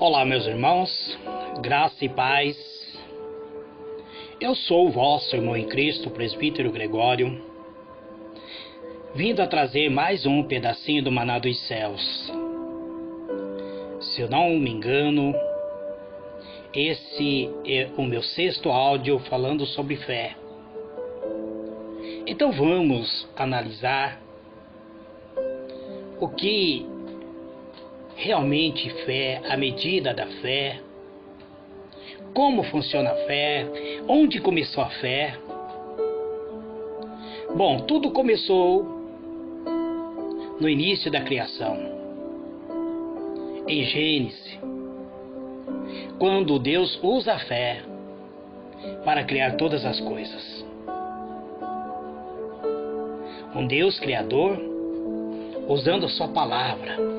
Olá, meus irmãos, graça e paz. Eu sou o vosso irmão em Cristo, presbítero Gregório, vindo a trazer mais um pedacinho do maná dos céus. Se eu não me engano, esse é o meu 6º áudio falando sobre fé. Então vamos analisar o que realmente fé, a medida da fé, como funciona a fé, onde começou a fé. Bom, tudo começou no início da criação, em Gênesis, quando Deus usa a fé para criar todas as coisas. Um Deus criador usando a sua palavra,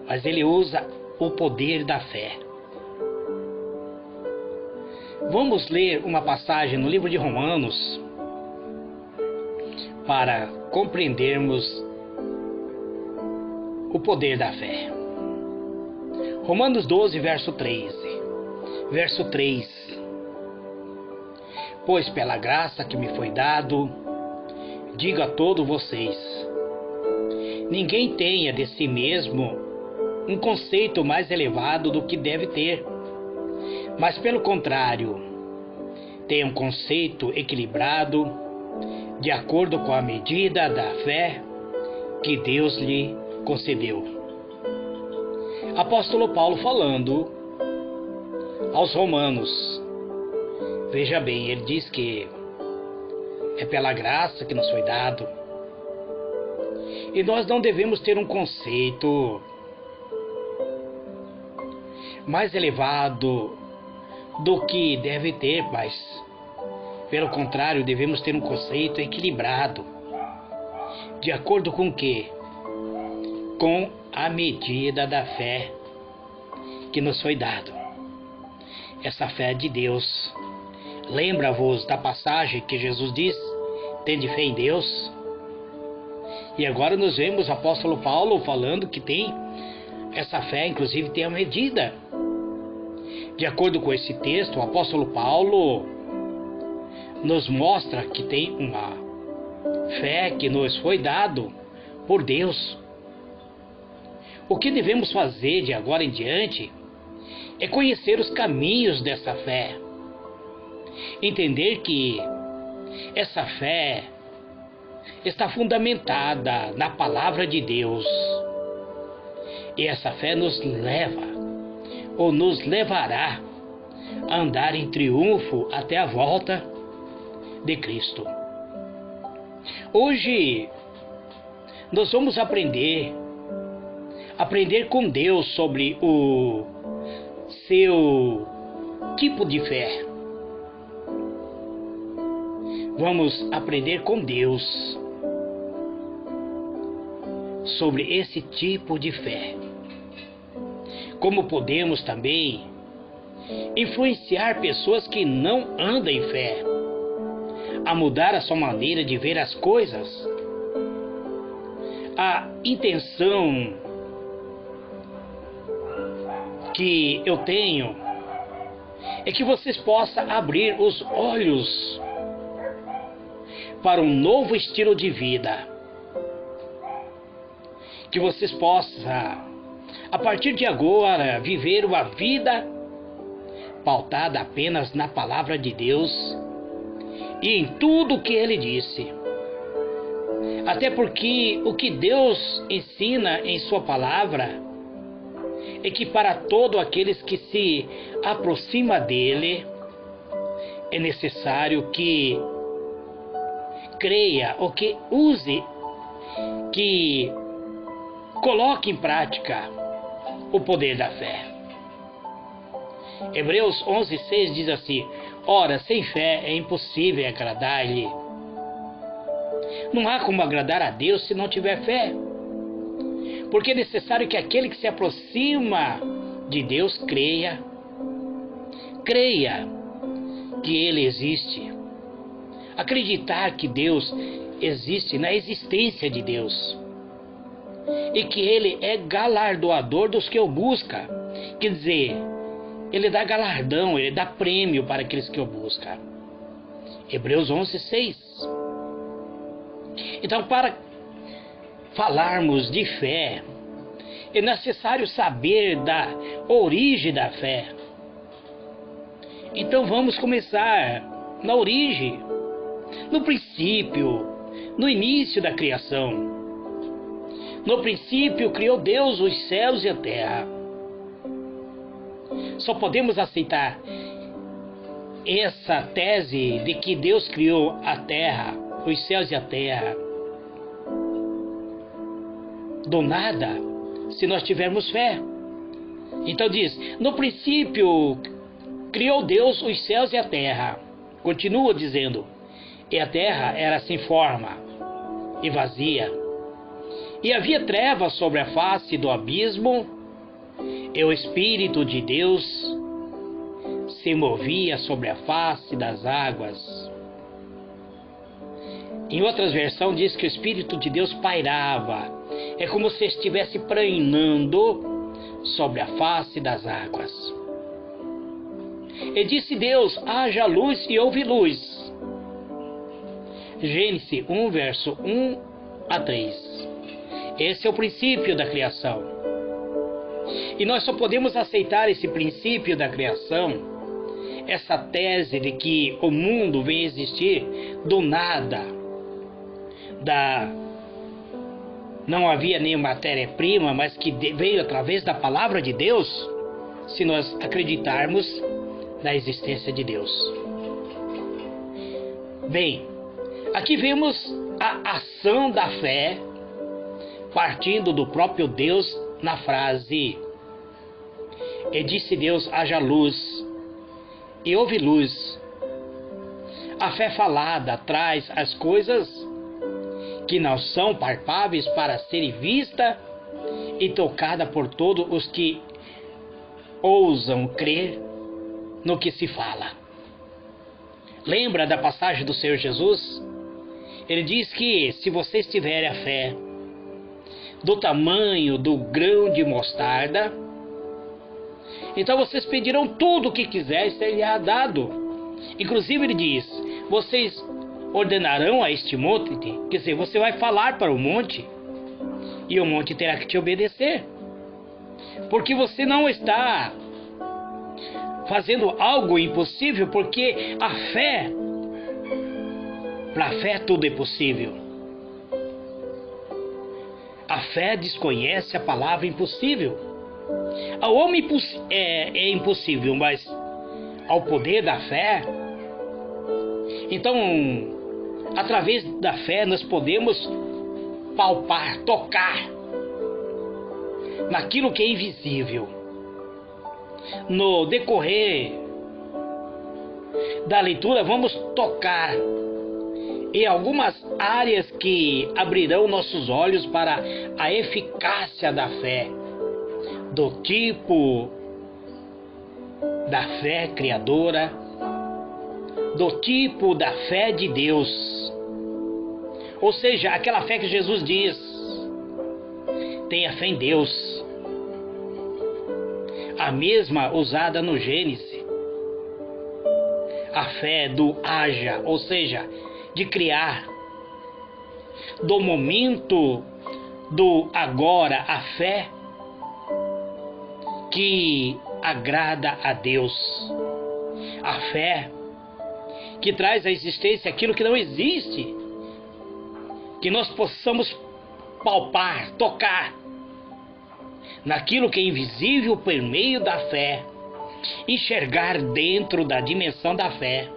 mas ele usa o poder da fé. Vamos ler uma passagem no livro de Romanos para compreendermos o poder da fé. Romanos 12, verso 13. Verso 3. Pois pela graça que me foi dado, digo a todos vocês, ninguém tenha de si mesmo um conceito mais elevado do que deve ter, mas pelo contrário, tenha um conceito equilibrado, de acordo com a medida da fé que Deus lhe concedeu. Apóstolo Paulo falando aos romanos, veja bem, ele diz que é pela graça que nos foi dado, e nós não devemos ter um conceito mais elevado do que deve ter, mas pelo contrário, devemos ter um conceito equilibrado. De acordo com o quê? Com a medida da fé que nos foi dado. Essa fé é de Deus. Lembra-vos da passagem que Jesus diz: tende fé em Deus. E agora nós vemos o apóstolo Paulo falando que tem essa fé, inclusive tem a medida. De acordo com esse texto, o apóstolo Paulo nos mostra que tem uma fé que nos foi dado por Deus. O que devemos fazer de agora em diante é conhecer os caminhos dessa fé. Entender que essa fé está fundamentada na palavra de Deus. E essa fé nos leva, ou nos levará, a andar em triunfo até a volta de Cristo. Hoje, nós vamos aprender com Deus sobre o seu tipo de fé. Vamos aprender com Deus sobre esse tipo de fé. Como podemos também influenciar pessoas que não andam em fé a mudar a sua maneira de ver as coisas. A intenção que eu tenho é que vocês possam abrir os olhos para um novo estilo de vida. Que vocês possam, a partir de agora, viver uma vida pautada apenas na palavra de Deus e em tudo o que Ele disse. Até porque o que Deus ensina em sua palavra é que para todos aqueles que se aproximam dele, é necessário que creia ou que use, que coloque em prática o poder da fé. Hebreus 11:6 diz assim: ora, sem fé é impossível agradar-lhe. Não há como agradar a Deus se não tiver fé. Porque é necessário que aquele que se aproxima de Deus creia que Ele existe. Acreditar que Deus existe, na existência de Deus. e que Ele é galardoador dos que o buscam. Quer dizer, Ele dá galardão, Ele dá prêmio para aqueles que o buscam. Hebreus 11:6. Então, para falarmos de fé, é necessário saber da origem da fé. Então vamos começar na origem, no princípio, no início da criação. No princípio criou Deus os céus e a terra. Só podemos aceitar essa tese de que Deus criou a terra, os céus e a terra, do nada, se nós tivermos fé. Então diz, no princípio criou Deus os céus e a terra. Continua dizendo, e a terra era sem forma e vazia, e havia trevas sobre a face do abismo, e o Espírito de Deus se movia sobre a face das águas. Em outras versões diz que o Espírito de Deus pairava. É como se estivesse planeando sobre a face das águas. E disse Deus, haja luz e houve luz. Gênesis 1, verso 1 a 3. Esse é o princípio da criação. E nós só podemos aceitar esse princípio da criação, essa tese de que o mundo vem existir do nada, não havia nenhuma matéria-prima, mas que veio através da palavra de Deus, se nós acreditarmos na existência de Deus. Bem, aqui vemos a ação da fé partindo do próprio Deus na frase, e disse Deus, haja luz, e houve luz. A fé falada traz as coisas que não são palpáveis para serem vista e tocada por todos os que ousam crer no que se fala. Lembra da passagem do Senhor Jesus? Ele diz que se vocês tiverem a fé do tamanho do grão de mostarda, então vocês pedirão tudo o que quiserem, será dado. Inclusive ele diz, vocês ordenarão a este monte, quer dizer, você vai falar para o monte, e o monte terá que te obedecer. Porque você não está fazendo algo impossível, porque a fé, para a fé tudo é possível. A fé desconhece a palavra impossível. Ao homem é impossível, mas ao poder da fé, então, através da fé nós podemos palpar, tocar naquilo que é invisível. No decorrer da leitura vamos tocar em algumas áreas que abrirão nossos olhos para a eficácia da fé, do tipo da fé criadora, do tipo da fé de Deus. Ou seja, aquela fé que Jesus diz, tenha fé em Deus. A mesma usada no Gênesis. A fé do haja, ou seja, de criar. Do momento do agora, a fé que agrada a Deus. A fé que traz à existência aquilo que não existe. Que nós possamos palpar, tocar naquilo que é invisível por meio da fé, enxergar dentro da dimensão da fé.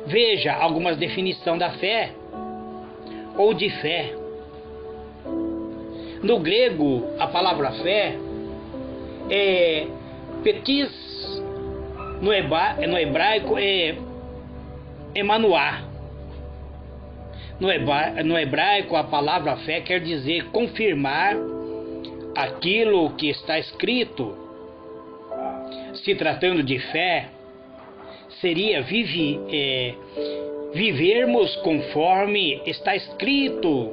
Veja algumas definições da fé ou de fé. No grego, a palavra fé é petis, no hebraico é emanuá. No hebraico, a palavra fé quer dizer confirmar aquilo que está escrito. Se tratando de fé, seria vivermos conforme está escrito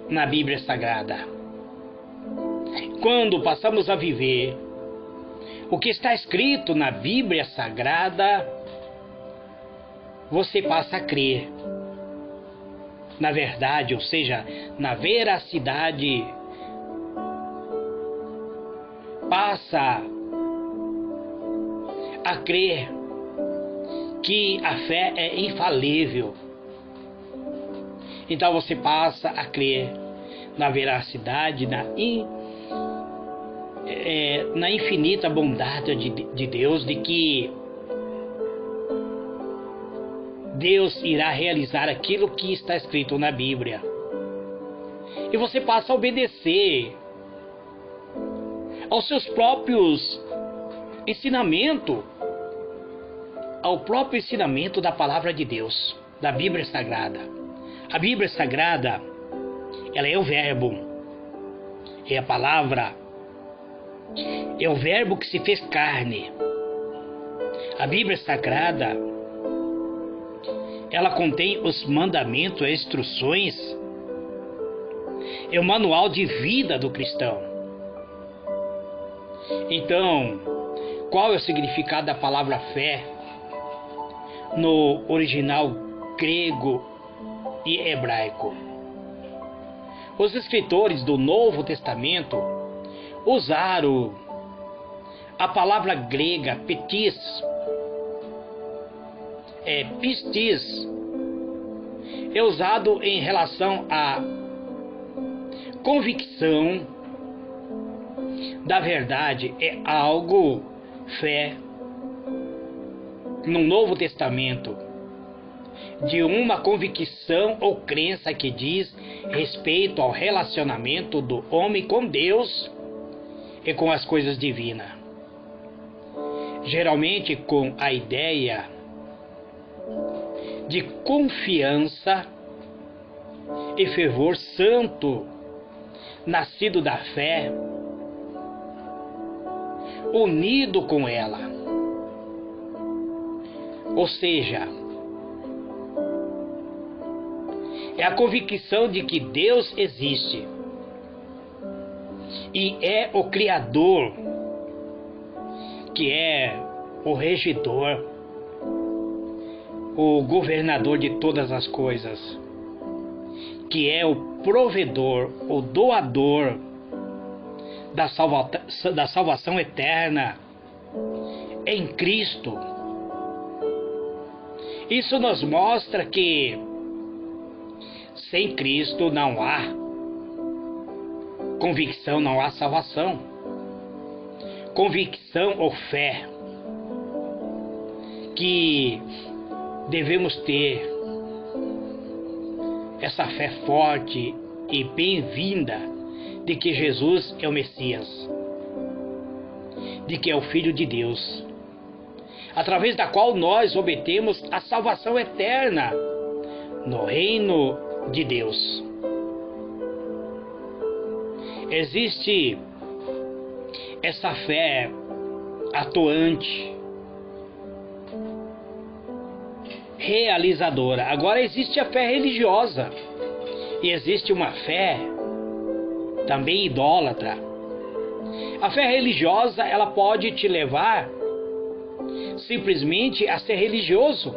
na Bíblia Sagrada. quando passamos a viver o que está escrito na Bíblia Sagrada, você passa a crer na verdade, ou seja, na veracidade, passa a crer que a fé é infalível. Então você passa a crer na veracidade, na infinita bondade de Deus, de que Deus irá realizar aquilo que está escrito na Bíblia. E você passa a obedecer aos seus próprios ensinamentos, ao próprio ensinamento da palavra de Deus, da Bíblia Sagrada. A Bíblia Sagrada, ela é o verbo, é a palavra, é o verbo que se fez carne. A Bíblia Sagrada, ela contém os mandamentos, as instruções, é o manual de vida do cristão. Então, qual é o significado da palavra fé no original grego e hebraico? Os escritores do Novo Testamento usaram a palavra grega pistis, é usado em relação à convicção da verdade, é algo, fé, no Novo Testamento, de uma convicção ou crença que diz respeito ao relacionamento do homem com Deus e com as coisas divinas. Geralmente com a ideia de confiança e fervor santo, nascido da fé, unido com ela. Ou seja, é a convicção de que Deus existe e é o Criador, que é o regidor, o governador de todas as coisas, que é o provedor, o doador da salvação eterna em Cristo. Isso nos mostra que sem Cristo não há convicção, não há salvação. Convicção ou fé que devemos ter, essa fé forte e bem-vinda de que Jesus é o Messias, de que é o Filho de Deus, através da qual nós obtemos a salvação eterna no reino de Deus. Existe essa fé atuante, realizadora. Agora existe a fé religiosa e existe uma fé também idólatra. A fé religiosa, ela pode te levar simplesmente a ser religioso,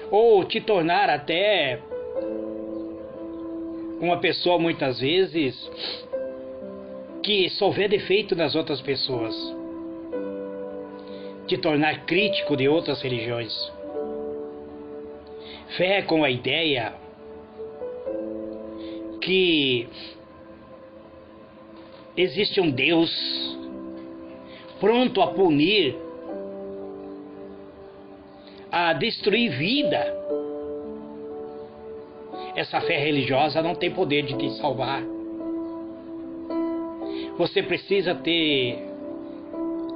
ou te tornar até uma pessoa muitas vezes que só vê defeito nas outras pessoas, te tornar crítico de outras religiões. Fé com a ideia que existe um Deus pronto a punir, a destruir vida. Essa fé religiosa não tem poder de te salvar. Você precisa ter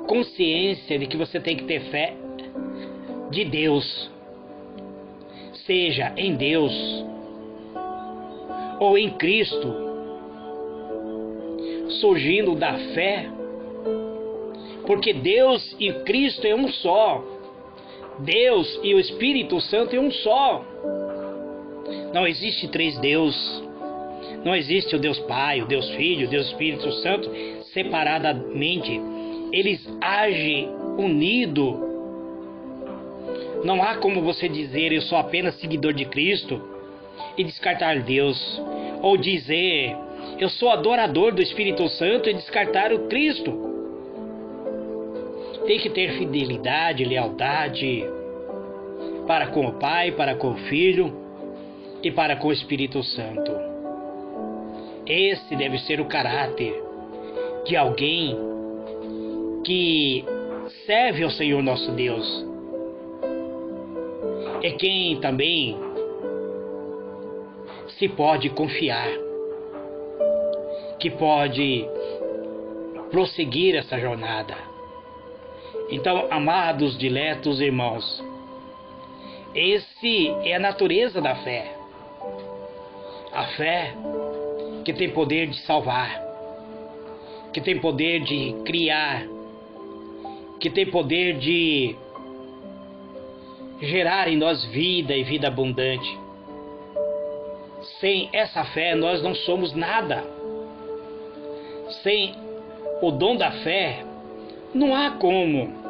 consciência de que você tem que ter fé de Deus, seja em Deus ou em Cristo, surgindo da fé, porque Deus e Cristo é um só. Deus e o Espírito Santo é um só. Não existe três deuses, Não existe o Deus Pai, o Deus Filho, o Deus Espírito Santo separadamente. Eles agem unidos. Não há como você dizer eu sou apenas seguidor de Cristo e descartar Deus. Ou dizer eu sou adorador do Espírito Santo e descartar o Cristo. Tem que ter fidelidade, lealdade para com o Pai, para com o Filho e para com o Espírito Santo. Esse deve ser o caráter de alguém que serve ao Senhor nosso Deus. É quem também se pode confiar, que pode prosseguir essa jornada. Então, amados, diletos irmãos, esse é a natureza da fé. A fé que tem poder de salvar, que tem poder de criar, que tem poder de gerar em nós vida e vida abundante. Sem essa fé nós não somos nada. Sem o dom da fé não há como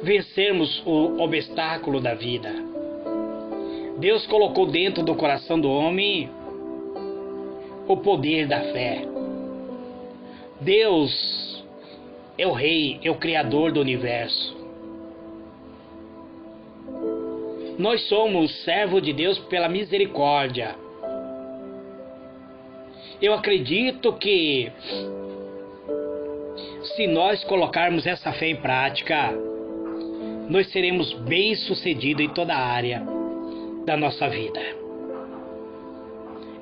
vencermos o obstáculo da vida. Deus colocou dentro do coração do homem o poder da fé. Deus é o Rei, é o Criador do universo. Nós somos servos de Deus pela misericórdia. Eu acredito que se nós colocarmos essa fé em prática, nós seremos bem-sucedidos em toda a área da nossa vida.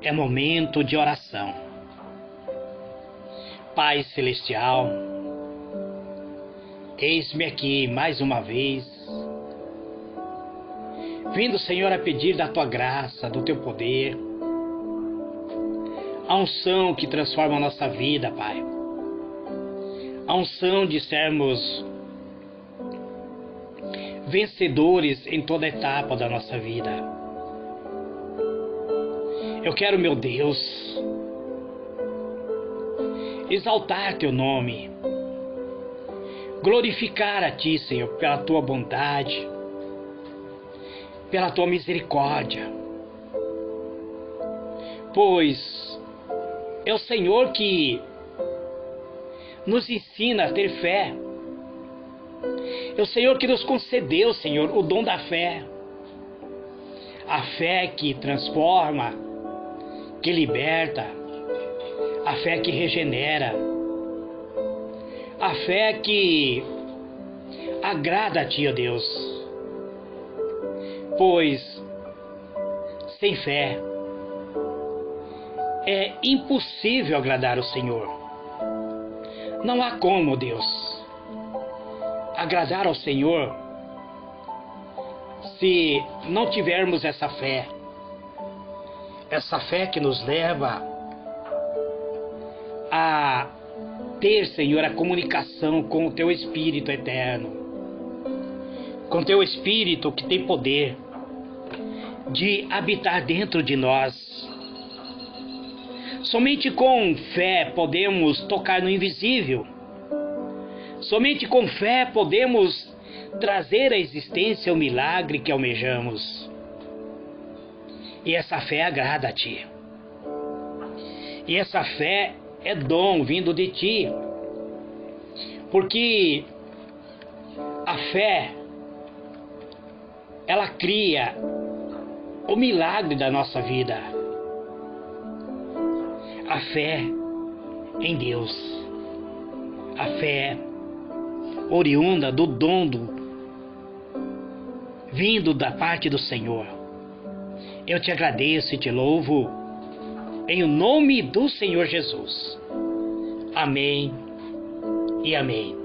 É momento de oração. Pai Celestial, eis-me aqui mais uma vez, vindo, Senhor, a pedir da Tua graça, do Teu poder, a unção que transforma a nossa vida, Pai. A unção de sermos vencedores em toda etapa da nossa vida. Eu quero, meu Deus, exaltar Teu nome, glorificar a Ti, Senhor, pela Tua bondade, pela Tua misericórdia, pois é o Senhor que nos ensina a ter fé. É o Senhor que nos concedeu, Senhor, o dom da fé. A fé que transforma, que liberta, a fé que regenera, a fé que agrada a Ti, ó Deus. Pois sem fé é impossível agradar o Senhor. Não há como, Deus, agradar ao Senhor se não tivermos essa fé que nos leva a ter, Senhor, a comunicação com o Teu Espírito eterno, com o Teu Espírito que tem poder de habitar dentro de nós. Somente com fé podemos tocar no invisível. Somente com fé podemos trazer à existência o milagre que almejamos. E essa fé agrada a Ti. E essa fé é dom vindo de Ti. Porque a fé, ela cria o milagre da nossa vida. A fé em Deus, a fé oriunda do dom vindo da parte do Senhor. Eu te agradeço e te louvo em o nome do Senhor Jesus. Amém e amém.